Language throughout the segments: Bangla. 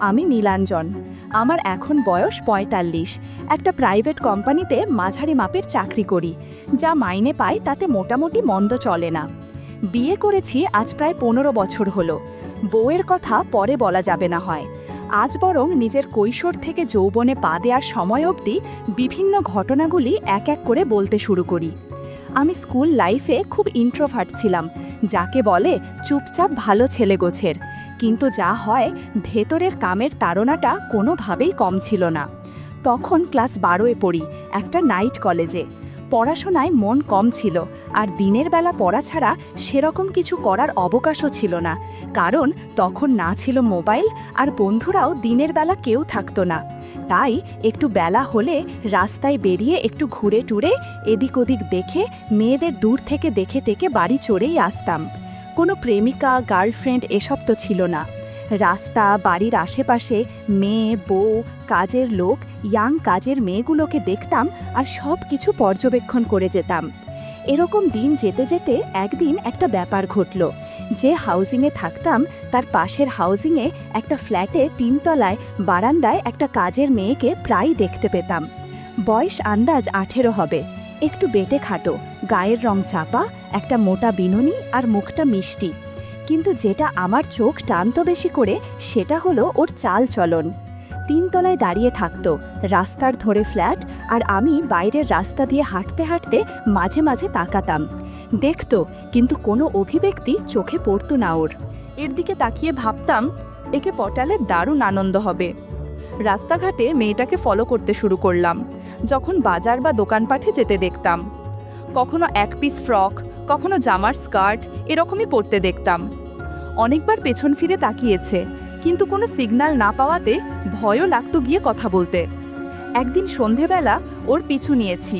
আমি নীলাঞ্জন। আমার এখন বয়স ৪৫। একটা প্রাইভেট কোম্পানিতে মাঝারি মাপের চাকরি করি। যা মাইনে পাই তাতে মোটামুটি মন্দ চলে না। বিয়ে করেছি আজ প্রায় ১৫ বছর হলো। বউয়ের কথা পরে বলা যাবে না হয়। আজ বরং নিজের কৈশোর থেকে যৌবনে পা দেওয়ার সময় অবধি বিভিন্ন ঘটনাগুলি এক এক করে বলতে শুরু করি। আমি স্কুল লাইফে খুব ইন্ট্রোভার্ট ছিলাম, যাকে বলে চুপচাপ ভালো ছেলে গোছের। কিন্তু যা হয়, ভেতরের কামের তাড়নাটা কোনোভাবেই কম ছিল না। তখন ক্লাস 12-এ পড়ি, একটা নাইট কলেজে। পড়াশোনায় মন কম ছিল, আর দিনের বেলা পড়া ছাড়া সেরকম কিছু করার অবকাশও ছিল না। কারণ তখন না ছিল মোবাইল, আর বন্ধুরাও দিনের বেলা কেউ থাকতো না। তাই একটু বেলা হলে রাস্তায় বেরিয়ে একটু ঘুরে টুরে এদিক ওদিক দেখে মেয়েদের দূর থেকে দেখে টেকে বাড়ি চড়েই আসতাম। কোনো প্রেমিকা, গার্লফ্রেন্ড এসব তো ছিল না। রাস্তা, বাড়ির আশেপাশে মেয়ে, বউ, কাজের লোক, ইয়াং কাজের মেয়েগুলোকে দেখতাম আর সব কিছু পর্যবেক্ষণ করে যেতাম। এরকম দিন যেতে যেতে একদিন একটা ব্যাপার ঘটল। যে হাউজিংয়ে থাকতাম তার পাশের হাউজিংয়ে একটা ফ্ল্যাটে ৩ তলায় বারান্দায় একটা কাজের মেয়েকে প্রায় দেখতে পেতাম। বয়স আন্দাজ ১৮ হবে, একটু বেটে খাটো, গায়ের রং চাপা, একটা মোটা বিনুনি আর মুখটা মিষ্টি। কিন্তু যেটা আমার চোখ টানতো বেশি করে সেটা হলো ওর চাল চলন। ৩ তলায় দাঁড়িয়ে থাকতো, রাস্তার ধরে ফ্ল্যাট, আর আমি বাইরের রাস্তা দিয়ে হাঁটতে হাঁটতে মাঝে মাঝে তাকাতাম। দেখতো, কিন্তু কোনো অভিব্যক্তি চোখে পড়তো না ওর। এর দিকে তাকিয়ে ভাবতাম, একে পটালে দারুণ আনন্দ হবে। রাস্তাঘাটে মেয়েটাকে ফলো করতে শুরু করলাম। যখন বাজার বা দোকানপাঠে যেতে দেখতাম, কখনো এক পিস ফ্রক, কখনো জামার স্কার্ট এরকমই পরতে দেখতাম। অনেকবার পেছন ফিরে তাকিয়েছে, কিন্তু কোনো সিগন্যাল না পাওয়াতে ভয়ও লাগতো গিয়ে কথা বলতে। একদিন সন্ধেবেলা ওর পিছু নিয়েছি।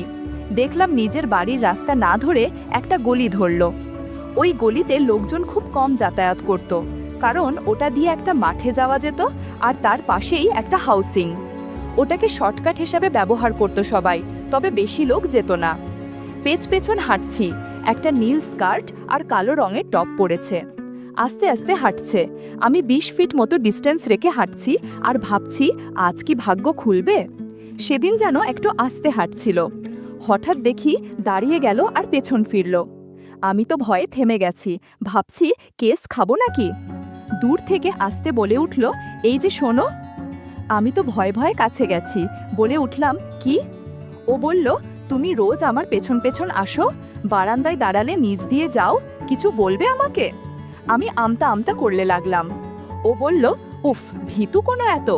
দেখলাম নিজের বাড়ির রাস্তা না ধরে একটা গলি ধরল। ওই গলিতে লোকজন খুব কম যাতায়াত করত, কারণ ওটা দিয়ে একটা মাঠে যাওয়া যেত, আর তার পাশেই একটা হাউসিং। ওটাকে শর্টকাট হিসাবে ব্যবহার করত সবাই, তবে বেশি লোক যেত না। পেছন হাঁটছি, একটা নীল স্কার্ট আর কালো রঙের টপ পরেছে। আস্তে আস্তে হাঁটছে। আমি ২০ ফিট মতো ডিস্টেন্স রেখে হাঁটছি আর ভাবছি, আজ কি ভাগ্য খুলবে। সেদিন যেন একটু আস্তে হাঁটছিল। হঠাৎ দেখি দাঁড়িয়ে গেল আর পেছন ফিরল। আমি তো ভয়ে থেমে গেছি, ভাবছি কেস খাবো নাকি। দূর থেকে আস্তে বলে উঠল, এই যে শোনো। আমি তো ভয়ে ভয়ে কাছে গেছি, বলে উঠলাম, কি? ও বলল, তুমি রোজ আমার পেছন পেছন আসো, বারান্দায় দাঁড়ালে নিচ দিয়ে যাও, কিছু বলবে আমাকে? আমি আমতা আমতা করলে লাগলাম। ও বলল, উফ, ভীতু কোনো এত।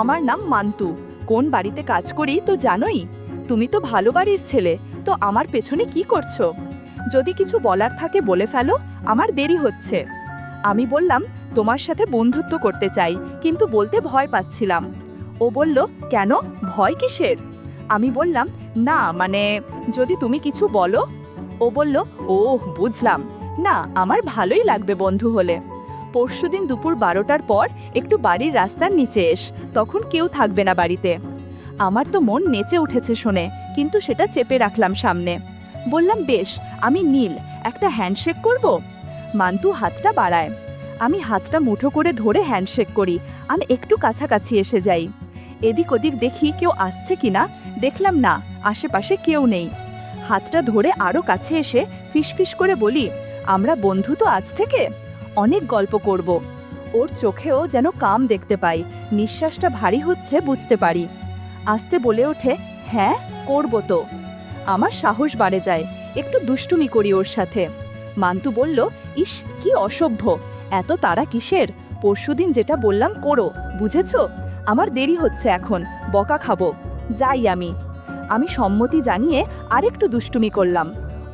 আমার নাম মান্তু, কোন বাড়িতে কাজ করি তো জানোই। তুমি তো ভালো বাড়ির ছেলে, তো আমার পেছনে কি করছো? যদি কিছু বলার থাকে বলে ফেলো, আমার দেরি হচ্ছে। আমি বললাম, তোমার সাথে বন্ধুত্ব করতে চাই, কিন্তু বলতে ভয় পাচ্ছিলাম। ও বলল, কেন, ভয় কিসের? আমি বললাম, না মানে যদি তুমি কিছু বলো। ও বলল, ওহ বুঝলাম, না আমার ভালোই লাগবে বন্ধু হলে। পরশুদিন দুপুর 12টার পর একটু বাড়ির রাস্তার নিচে এস, তখন কেউ থাকবে না বাড়িতে। আমার তো মন নেচে উঠেছে শুনে, কিন্তু সেটা চেপে রাখলাম সামনে। বললাম, বেশ, আমি নীল, একটা হ্যান্ডশেক করব? মান্তু হাতটা বাড়ায়। আমি হাতটা মুঠো করে ধরে হ্যান্ডশেক করি। আমি একটু কাছাকাছি এসে যাই। এদিক ওদিক দেখি কেউ আসছে কিনা। দেখলাম না, আশেপাশে কেউ নেই। হাতটা ধরে আরও কাছে এসে ফিসফিস করে বলি, আমরা বন্ধু তো আজ থেকে, অনেক গল্প করব। ওর চোখেও যেন কাম দেখতে পাই, নিঃশ্বাসটা ভারী হচ্ছে বুঝতে পারি। আস্তে বলে ওঠে, হ্যাঁ করব তো। আমার সাহস বাড়ে যায়, একটু দুষ্টুমি করি ওর সাথে। মান্তু বলল, ইস কি অসভ্য, এত তাড়া কিসের? পরশুদিন যেটা বললাম করো, বুঝেছ? আমার দেরি হচ্ছে এখন, বকা খাবো, যাই আমি। আমি সম্মতি জানিয়ে আরেকটু দুষ্টুমি করলাম।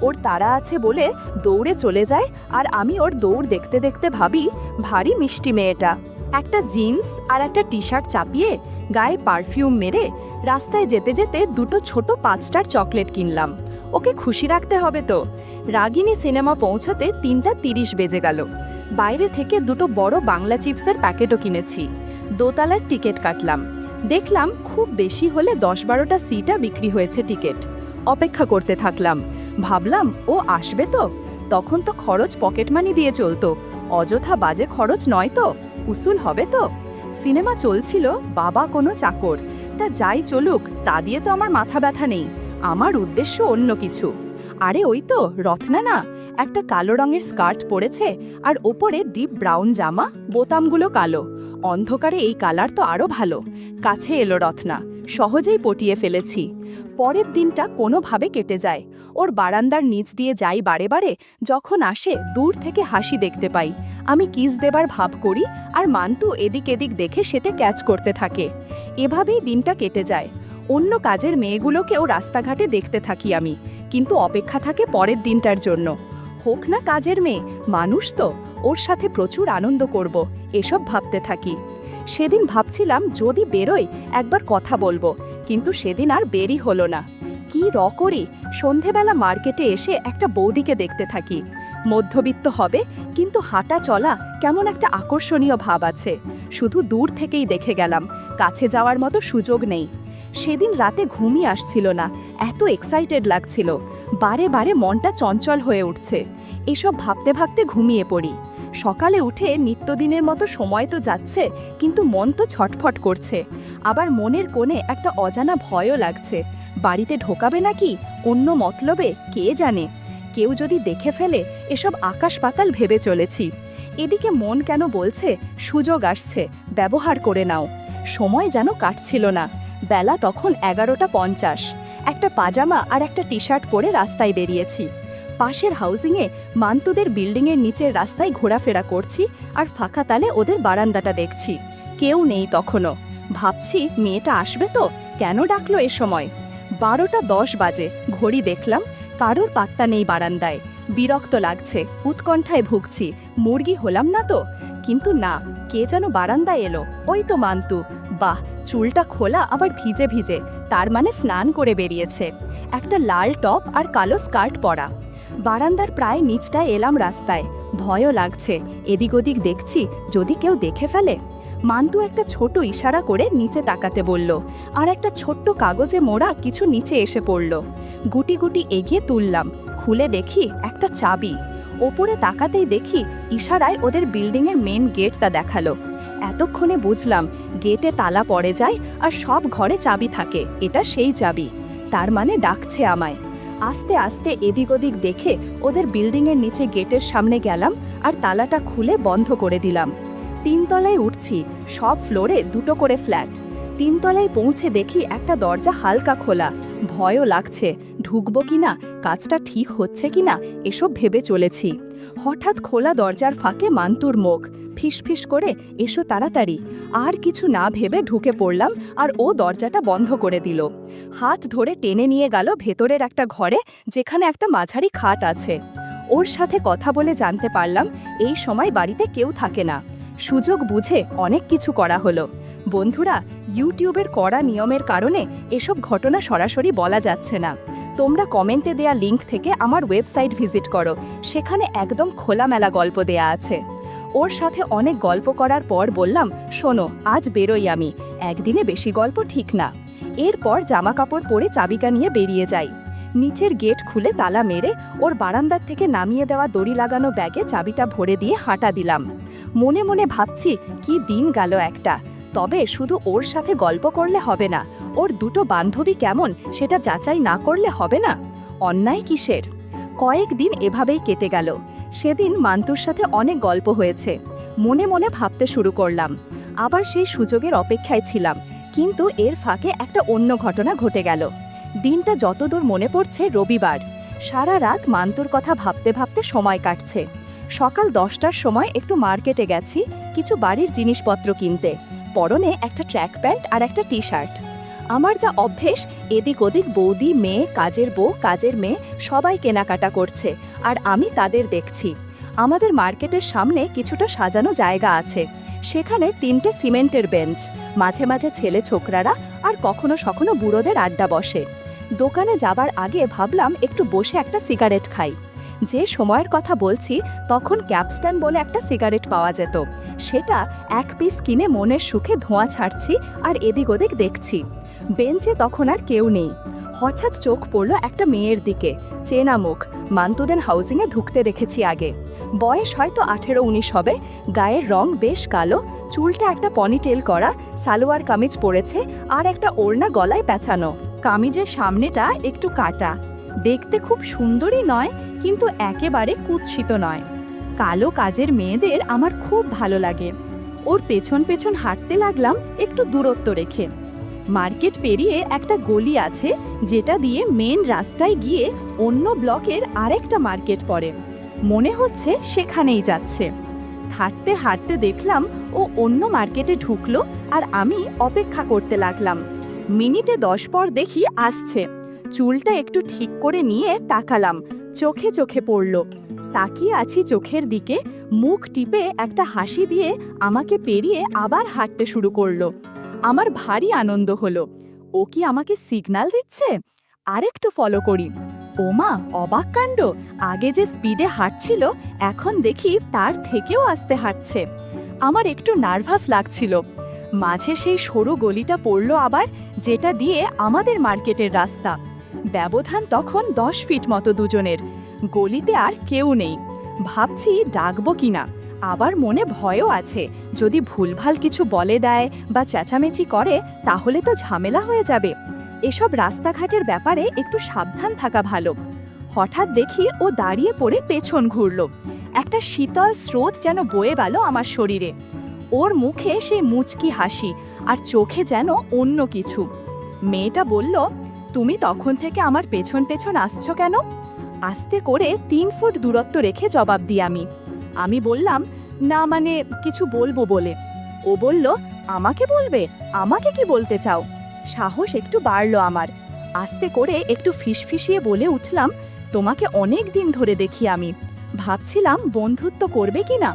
ওর তাড়া আছে বলে দৌড়ে চলে যায়, আর আমি ওর দৌড় দেখতে দেখতে ভাবি, ভারী মিষ্টি মেয়েটা। একটা জিন্স আর একটা টি শার্ট চাপিয়ে, গায়ে পারফিউম মেরে রাস্তায় যেতে যেতে দুটো ছোট 5 স্টার চকলেট কিনলাম। ওকে খুশি রাখতে হবে তো। রাগিনী সিনেমা পৌঁছাতে 3:30 বেজে গেল। বাইরে থেকে দুটো বড় বাংলা চিপসের প্যাকেটও কিনেছি। দোতলার টিকিট কাটলাম। দেখলাম খুব বেশি হলে 10-12টা সিটা বিক্রি হয়েছে টিকিট। অপেক্ষা করতে থাকলাম। ভাবলাম ও আসবে তো। তখন তো খরচ পকেট মানি দিয়ে চলতো, অযথা বাজে খরচ নয় তো, উসুল হবে তো। সিনেমা চলছিল বাবা কোনো চাকর। তা যাই চলুক, তা দিয়ে তো আমার মাথা ব্যথা নেই। আমার উদ্দেশ্য অন্য কিছু। আরে ওই তো রত্না না, একটা কালো রঙের স্কার্ট পরেছে আর ওপরে ডিপ ব্রাউন জামা, বোতামগুলো কালো। অন্ধকারে এই কালার তো আরও ভালো। কাছে এলো রত্না, সহজেই পটিয়ে ফেলেছি। পরের দিনটা কোনোভাবে কেটে যায়। ওর বারান্দার নিচ দিয়ে যাই বারে বারে, যখন আসে দূর থেকে হাসি দেখতে পাই। আমি কিস দেবার ভাব করি আর মান্তু এদিক এদিক দেখে সেটা ক্যাচ করতে থাকে। এভাবেই দিনটা কেটে যায়। অন্য কাজের মেয়েগুলোকেও রাস্তাঘাটে দেখতে থাকি আমি, কিন্তু অপেক্ষা থাকে পরের দিনটার জন্য। হোক না কাজের মেয়ে, মানুষ তো, ওর সাথে প্রচুর আনন্দ করব, এসব ভাবতে থাকি। সেদিন ভাবছিলাম যদি বেরোই একবার কথা বলবো, কিন্তু সেদিন আর বেরই হলো না। কি করি, সন্ধেবেলা মার্কেটে এসে একটা বৌদিকে দেখতে থাকি। মধ্যবিত্ত হবে, কিন্তু হাঁটা চলা কেমন একটা আকর্ষণীয় ভাব আছে। শুধু দূর থেকেই দেখে গেলাম, কাছে যাওয়ার মতো সুযোগ নেই। সেদিন রাতে ঘুমই আসছিল না, এত এক্সাইটেড লাগছিল। বারে বারে মনটা চঞ্চল হয়ে উঠছে। এসব ভাবতে ভাবতে ঘুমিয়ে পড়ি। সকালে উঠে নিত্যদিনের মতো সময় তো যাচ্ছে, কিন্তু মন তো ছটফট করছে। আবার মনের কোণে একটা অজানা ভয়ও লাগছে। বাড়িতে ঢোকাবে নাকি, অন্য মতলবে, কে জানে। কেউ যদি দেখে ফেলে, এসব আকাশ পাতাল ভেবে চলেছি। এদিকে মন কেন বলছে সুযোগ আসছে, ব্যবহার করে নাও। সময় যেন কাটছিল না। বেলা তখন 11:50। একটা পাজামা আর একটা টি শার্ট পরে রাস্তায় বেরিয়েছি। পাশের হাউজিংয়ে মান্তুদের বিল্ডিংয়ের নিচের রাস্তায় ঘোরাফেরা করছি আর ফাঁকা তালে ওদের বারান্দাটা দেখছি। কেউ নেই তখনও। ভাবছি মেয়েটা আসবে তো, কেন ডাকলো এ সময়। 12:10 বাজে, ঘড়ি দেখলাম, কারোর পাত্তা নেই বারান্দায়। বিরক্ত লাগছে, উৎকণ্ঠায় ভুগছি, মুরগি হলাম না তো। কিন্তু না, কে যেন বারান্দায় এলো, ওই তো মান্তু। বাহ, চুলটা খোলা আবার ভিজে ভিজে, তার মানে স্নান করে বেরিয়েছে। একটা লাল টপ আর কালো স্কার্ট পরা। বারান্দার প্রায় নিচটায় এলাম রাস্তায়। ভয়ও লাগছে, এদিক ওদিক দেখছি যদি কেউ দেখে ফেলে। মান্তু একটা ছোট ইশারা করে নিচে তাকাতে বলল, আর একটা ছোট্ট কাগজে মোড়া কিছু নিচে এসে পড়ল। গুটি গুটি এগিয়ে তুললাম, খুলে দেখি একটা চাবি। ওপরে তাকাতেই দেখি ইশারায় ওদের বিল্ডিংয়ের মেন গেটটা দেখালো। এতক্ষণে বুঝলাম গেটে তালা পড়ে যায় আর সব ঘরে চাবি থাকে, এটা সেই চাবি। তার মানে ডাকছে আমায়। আস্তে আস্তে এদিক ওদিক দেখে ওদের বিল্ডিংয়ের নিচে গেটের সামনে গেলাম আর তালাটা খুলে বন্ধ করে দিলাম। 3 তলায় উঠছি, সব ফ্লোরে 2টো করে ফ্ল্যাট। 3 তলায় পৌঁছে দেখি একটা দরজা হালকা খোলা। ভয়ও লাগছে, ঢুকবো কিনা, কাজটা ঠিক হচ্ছে কিনা, এসব ভেবে চলেছি। হঠাৎ খোলা দরজার ফাঁকে মান্তুর মুখ, ফিসফিস করে, এসো তাড়াতাড়ি। আর কিছু না ভেবে ঢুকে পড়লাম আর ও দরজাটা বন্ধ করে দিল। হাত ধরে টেনে নিয়ে গেল ভেতরের একটা ঘরে, যেখানে একটা মাঝারি খাট আছে। ওর সাথে কথা বলে জানতে পারলাম এই সময় বাড়িতে কেউ থাকে না। সুযোগ বুঝে অনেক কিছু করা হলো। বন্ধুরা, ইউটিউবের কড়া নিয়মের কারণে এসব ঘটনা সরাসরি বলা যাচ্ছে না। তোমরা কমেন্টে দেয়া লিংক থেকে আমার ওয়েবসাইট ভিজিট করো, সেখানে একদম খোলামেলা গল্প দেয়া আছে। ওর সাথে অনেক গল্প করার পর বললাম, শোনো, আজ বেরোই আমি, একদিনে বেশি গল্প ঠিক না। এরপর জামা কাপড় পরে চাবিকা নিয়ে বেরিয়ে যাই। নিচের গেট খুলে তালা মেরে ওর বারান্দার থেকে নামিয়ে দেওয়া দড়ি লাগানো ব্যাগে চাবিটা ভরে দিয়ে হাঁটা দিলাম। মনে মনে ভাবছি কি দিন গেল একটা। তবে শুধু ওর সাথে গল্প করলে হবে না, ওর 2টো বান্ধবী কেমন সেটা যাচাই না করলে হবে না। অন্যায় কিসের? কয়েকদিন এভাবেই কেটে গেল। সেদিন মান্তুর সাথে অনেক গল্প হয়েছে। মনে মনে ভাবতে শুরু করলাম। আবার সেই সুযোগের অপেক্ষায় ছিলাম, কিন্তু এর ফাঁকে একটা অন্য ঘটনা ঘটে গেল। দিনটা যতদূর মনে পড়ছে রবিবার। সারা রাত মান্তুর কথা ভাবতে ভাবতে সময় কাটছে। সকাল 10টার সময় একটু মার্কেটে গেছি কিছু বাড়ির জিনিসপত্র কিনতে। পরনে একটা ট্র্যাক প্যান্ট আর একটা টি শার্ট। আমার যা অভ্যেস, এদিক ওদিক বৌদি, মেয়ে, কাজের বউ, কাজের মেয়ে সবাই কেনাকাটা করছে আর আমি তাদের দেখছি। আমাদের মার্কেটের সামনে কিছুটা সাজানো জায়গা আছে, সেখানে 3টে সিমেন্টের বেঞ্চ, মাঝে মাঝে ছেলে ছোকরারা আর কখনো সখনো বুড়োদের আড্ডা বসে। দোকানে যাবার আগে ভাবলাম একটু বসে একটা সিগারেট খাই। যে সময়ের কথা বলছি তখন ক্যাপস্টন বলে একটা সিগারেট পাওয়া যেত। সেটা 1 পিস কিনে মনের সুখে ধোঁয়া ছাড়ছি আর এদিক ওদিক দেখছি। বেঞ্চে তখন আর কেউ নেই। হঠাৎ চোখ পড়ল একটা মেয়ের দিকে, চেনা মুখ, মান্তুদের হাউজিংয়ে ঢুকতে দেখেছি আগে। বয়স হয়তো 18-19 হবে। গায়ের রং বেশ কালো, চুলটা একটা পনিটেল করা, সালোয়ার কামিজ পরেছে আর একটা ওড়না গলায় পেঁচানো। কামিজের সামনেটা একটু কাটা। দেখতে খুব সুন্দরী নয়, কিন্তু একেবারে কুৎসিত নয়। কালো কাজের মেয়েদের আমার খুব ভালো লাগে। ওর পেছন পেছন হাঁটতে লাগলাম একটু দূরত্ব রেখে। মার্কেট পেরিয়ে একটা গলি আছে, যেটা দিয়ে মেন রাস্তায় গিয়ে অন্য ব্লকের আরেকটা মার্কেট পড়ে। মনে হচ্ছে সেখানেই যাচ্ছে। হাঁটতে হাঁটতে দেখলাম ও অন্য মার্কেটে ঢুকলো আর আমি অপেক্ষা করতে লাগলাম। মিনিটে 10 পর দেখি আসছে। চুলটা একটু ঠিক করে নিয়ে তাকালাম, চোখে চোখে পড়ল। তাকিয়ে আছি চোখের দিকে, মুখ টিপে একটা হাসি দিয়ে আমাকে পেরিয়ে আবার হাঁটতে শুরু করলো। আমার ভারী আনন্দ হলো। ও কি আমাকে সিগন্যাল দিচ্ছে? আরেকটু ফলো করি। ওমা, অবাক কাণ্ড! আগে যে স্পিডে হাঁটছিল, এখন দেখি তার থেকেও আস্তে হাঁটছে। আমার একটু নার্ভাস লাগছিল। মাঝে সেই সরু গলিটা পড়ল আবার, যেটা দিয়ে আমাদের মার্কেটের রাস্তা। ব্যবধান তখন 10 ফিট মতো দুজনের। গলিতে আর কেউ নেই। ভাবছি ডাকবো কিনা, আবার মনে ভয়ও আছে, যদি ভুলভাল কিছু বলে দেয় বা চেঁচামেচি করে তাহলে তো ঝামেলা হয়ে যাবে। এসব রাস্তাঘাটের ব্যাপারে একটু সাবধান থাকা ভালো। হঠাৎ দেখি ও দাঁড়িয়ে পড়ে পেছন ঘুরল। একটা শীতল স্রোত যেন বয়ে গেল আমার শরীরে। ওর মুখে সেই মুচকি হাসি, আর চোখে যেন অন্য কিছু। মেয়েটা বলল, তুমি তখন থেকে আমার পেছন পেছন আসছো কেন? আস্তে করে 3 ফুট দূরত্ব রেখে জবাব দিই আমি বললাম, না মানে কিছু বলবো বলে। ও বলল, আমাকে বলবে? আমাকে কি বলতে চাও? সাহস একটু বাড়লো আমার। আস্তে করে একটু ফিসফিসিয়ে বলে উঠলাম, তোমাকে অনেক দিন ধরে দেখি আমি, ভাবছিলাম বন্ধুত্ব করবে কিনা।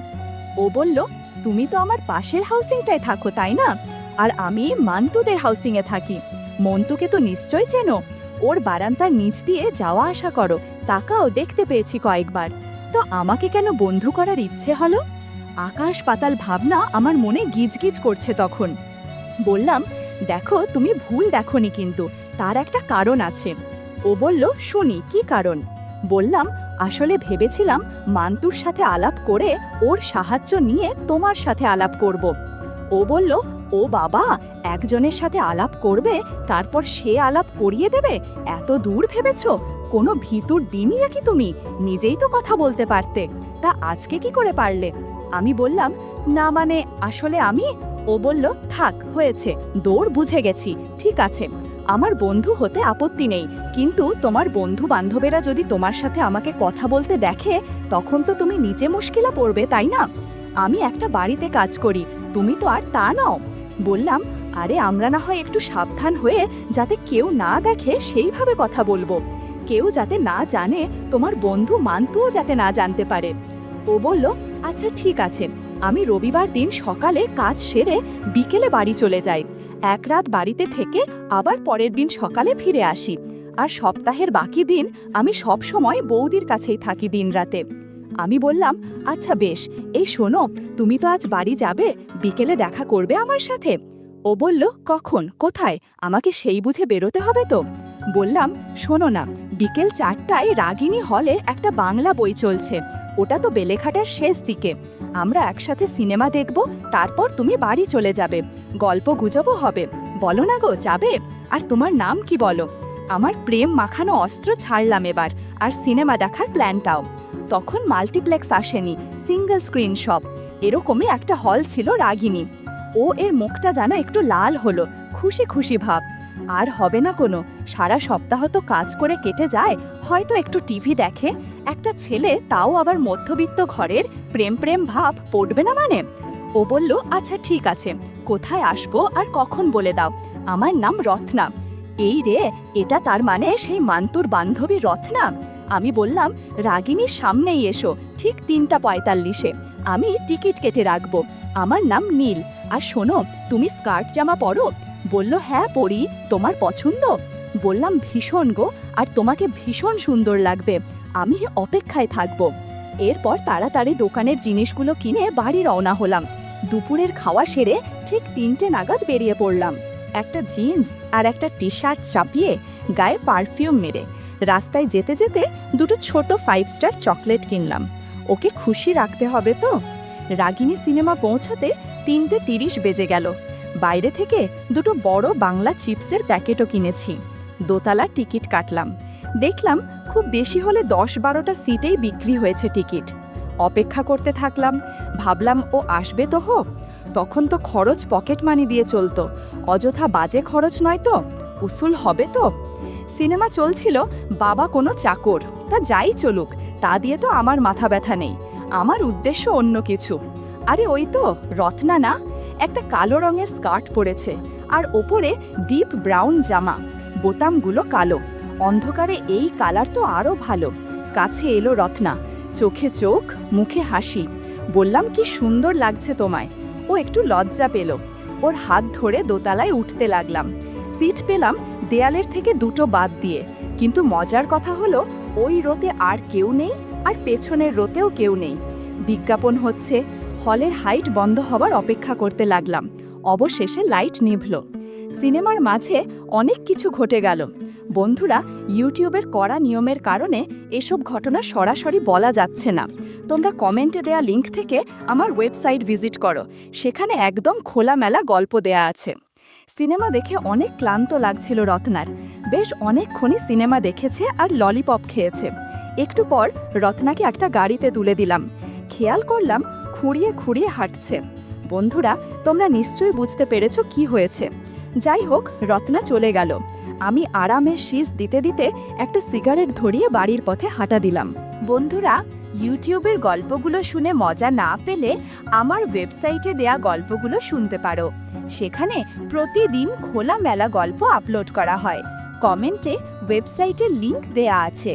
ও বলল, তুমি তো আমার পাশের হাউসিংটায় থাকো তাই না? আর আমি মান্তুদের হাউসিংয়ে থাকি। মন্তুকে তো নিশ্চয় চেনো, ওর বারান্দার নিচ দিয়ে যাওয়া আসা করো, তাকাও দেখতে পেয়েছি কয়েকবার। তো আমাকে কেন বন্ধু করার ইচ্ছে হলো? আকাশ পাতাল ভাবনা আমার মনে গিজগিজ করছে তখন। বললাম, দেখো তুমি ভুল দেখোনি, কিন্তু তার একটা কারণ আছে। ও বলল, শুনি কি কারণ? বললাম, আসলে ভেবেছিলাম মান্তুর সাথে আলাপ করে ওর সাহায্য নিয়ে তোমার সাথে আলাপ করব। ও বলল, ও বাবা, একজনের সাথে আলাপ করবে, তারপর সে আলাপ করিয়ে দেবে? এত দূর ভেবেছ? কোনো ভিতুর ডিমি নাকি তুমি? নিজেই তো কথা বলতে পারতে, তা আজকে কি করে পারলে? আমি বললাম, না মানে আসলে আমি। ও বলল, থাক হয়েছে, দৌড় বুঝে গেছি, ঠিক আছে, আমার বন্ধু হতে আপত্তি নেই, কিন্তু তোমার বন্ধু বান্ধবেরা যদি তোমার সাথে আমাকে কথা বলতে দেখে, তখন তো তুমি নিজে মুশকিলে পড়বে তাই না? আমি একটা বাড়িতে কাজ করি, তুমি তো আর তা নও। বললাম, আরে আমরা না হয় একটু সাবধান হয়ে যাতে কেউ না দেখে সেইভাবে কথা বলবো, কেউ যাতে না জানে, তোমার বন্ধু মান্তুও যাতে না জানতে পারে। ও বলল, আচ্ছা ঠিক আছে, আমি রবিবার দিন সকালে কাজ সেরে বিকেলে বাড়ি চলে যাই। এক রাত বাড়িতে থেকে আবার পরের দিন সকালে ফিরে আসি। আর সপ্তাহের বাকি দিন আমি সব সময় বৌদির কাছেই থাকি দিনরাতে। আমি বললাম, আচ্ছা বেশ, এই শোনো, তুমি তো আজ বাড়ি যাবে, বিকেলে দেখা করবে আমার সাথে? ও বলল, কখন, কোথায়? আমাকে সেই বুঝে বেরোতে হবে তো। বললাম, শোনো না, বিকেল 4টায় রাগিনী হলে একটা বাংলা বই চলছে, ওটা তো বেলেঘাটার শেষ দিকে। আমরা একসাথে সিনেমা দেখব, তারপর তুমি বাড়ি চলে যাবে, গল্প গুজবও হবে। বলো না গো, যাবে? আর তোমার নাম কি বলো? আমার প্রেম মাখানো অস্ত্র ছাড়লাম এবার, আর সিনেমা দেখার প্ল্যানটাও। তখন মাল্টিপ্লেক্স আসেনি, সিঙ্গেল স্ক্রিন সব। এরকমই একটা হল ছিল রাগিনী। ও এর মুখটা যেন একটু লাল হলো, খুশি খুশি ভাব। আর হবে না কোনো, সারা সপ্তাহ তো কাজ করে কেটে যায়, হয়তো একটু টিভি দেখে। একটা ছেলে, তাও আবার মধ্যবিত্ত ঘরের, প্রেম প্রেম ভাব পড়বে না মানে? ও বলল, আচ্ছা ঠিক আছে, কোথায় আসবো আর কখন বলে দাও। আমার নাম রত্না। এই রে, এটা তার মানে সেই মান্তুর বান্ধবী রত্না? আমি বললাম, রাগিনীর সামনেই এসো, ঠিক 3:45-এ, আমি টিকিট কেটে রাখবো। আমার নাম নীল। আর শোনো, তুমি স্কার্ট জামা পরো? বলল, হ্যাঁ পরি, তোমার পছন্দ? বললাম, ভীষণ গো, আর তোমাকে ভীষণ সুন্দর লাগবে, আমি অপেক্ষায় থাকবো। এরপর তাড়াতাড়ি দোকানের জিনিসগুলো কিনে বাড়ি রওনা হলাম। দুপুরের খাওয়া সেরে ঠিক 3টে নাগাদ বেরিয়ে পড়লাম। একটা জিন্স আর একটা টি শার্ট চাপিয়ে, গায়ে পারফিউম মেরে রাস্তায় যেতে যেতে দুটো ছোট 5 স্টার চকলেট কিনলাম। ওকে খুশি রাখতে হবে তো। রাগিনী সিনেমা পৌঁছাতে 3:30 বেজে গেল। বাইরে থেকে দুটো বড় বাংলা চিপসের প্যাকেটও কিনেছি। দোতলার টিকিট কাটলাম। দেখলাম খুব বেশি হলে 10-12টা সিটেই বিক্রি হয়েছে টিকিট। অপেক্ষা করতে থাকলাম, ভাবলাম ও আসবে তো হোক। তখন তো খরচ পকেট মানি দিয়ে চলতো, অযথা বাজে খরচ নয় তো, উসুল হবে তো। সিনেমা চলছিল বাবা কোনো চাকর, তা যাই চলুক, তা দিয়ে তো আমার মাথা ব্যথা নেই। আমার উদ্দেশ্য অন্য কিছু। আরে ওই তো রত্না না, একটা কালো রঙের স্কার্ট পরেছে আর ওপরে ডিপ ব্রাউন জামা, বোতামগুলো কালো। অন্ধকারে এই কালার তো আরও ভালো। কাছে এলো রত্না, চোখে চোখ, মুখে হাসি। বললাম, কি সুন্দর লাগছে তোমায়। ও একটু লজ্জা পেল। ওর হাত ধরে দোতলায় উঠতে লাগলাম। সিট পেলাম দেয়ালের থেকে দুটো বাদ দিয়ে। কিন্তু মজার কথা হলো, ওই রোতে আর কেউ নেই, আর পেছনের রোতেও কেউ নেই। বিজ্ঞাপন হচ্ছে। হলের হাইট বন্ধ হবার অপেক্ষা করতে লাগলাম। অবশেষে লাইট নিভল। সিনেমার মাঝে অনেক কিছু ঘটে গেল। বন্ধুরা, ইউটিউবের কড়া নিয়মের কারণে এসব ঘটনা সরাসরি বলা যাচ্ছে না। তোমরা কমেন্টে দেয়া লিংক থেকে আমার ওয়েবসাইট ভিজিট করো, সেখানে একদম খোলামেলা গল্প দেয়া আছে। সিনেমা দেখে অনেক ক্লান্ত লাগছিল রত্নার। বেশ অনেকক্ষণই সিনেমা দেখেছে আর ললিপপ খেয়েছে। একটু পর রত্নাকে একটা গাড়িতে তুলে দিলাম। খেয়াল করলাম খুঁড়িয়ে খুঁড়িয়ে হাঁটছে। বন্ধুরা, তোমরা নিশ্চয়ই বুঝতে পেরেছো কি হয়েছে। যাই হোক, রত্না চলে গেল। আমি আরামে শীষ দিতে দিতে একটা সিগারেট ধরিয়ে বাড়ির পথে হাঁটা দিলাম। বন্ধুরা, ইউটিউবের গল্পগুলো শুনে মজা না পেলে আমার ওয়েবসাইটে দেয়া গল্পগুলো শুনতে পারো। সেখানে প্রতিদিন খোলামেলা গল্প আপলোড করা হয়। কমেন্টে ওয়েবসাইটের লিংক দেয়া আছে।